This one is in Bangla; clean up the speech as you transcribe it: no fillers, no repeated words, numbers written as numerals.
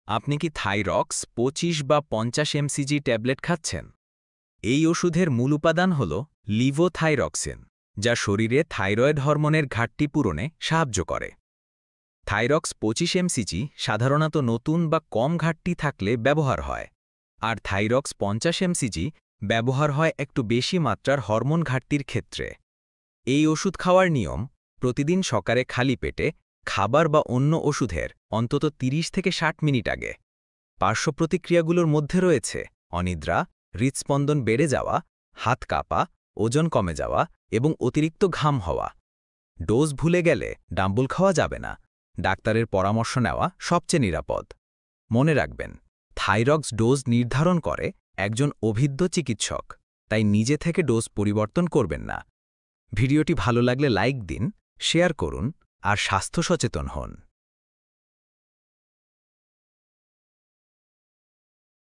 আপনি কি থাইরক্স 25 বা 50 mcg ট্যাবলেট খাচ্ছেন? এই ওষুধের মূল উপাদান হল লিভোথাইরক্সিন, যা শরীরে থাইরয়েড হরমোনের ঘাটতি পূরণে সাহায্য করে। থাইরক্স 25 mcg সাধারণত নতুন বা কম ঘাটতি থাকলে ব্যবহার হয়, আর থাইরক্স 50 mcg ব্যবহার হয় একটু বেশি মাত্রার হরমোন ঘাটতির ক্ষেত্রে। এই ওষুধ খাওয়ার নিয়ম: প্রতিদিন সকালে খালি পেটে, খাবার বা অন্য ওষুধের অন্তত 30 থেকে 60 মিনিট আগে। পার্শ্বপ্রতিক্রিয়াগুলোর মধ্যে রয়েছে অনিদ্রা, হৃৎস্পন্দন বেড়ে যাওয়া, হাত কাঁপা, ওজন কমে যাওয়া এবং অতিরিক্ত ঘাম হওয়া। ডোজ ভুলে গেলে ডাম্বুল খাওয়া যাবে না। ডাক্তারের পরামর্শ নেওয়া সবচেয়ে নিরাপদ। মনে রাখবেন, থাইরক্স ডোজ নির্ধারণ করে একজন অভিজ্ঞ চিকিৎসক, তাই নিজে থেকে ডোজ পরিবর্তন করবেন না। ভিডিওটি ভালো লাগলে লাইক দিন, শেয়ার করুন আর স্বাস্থ্য সচেতন হন।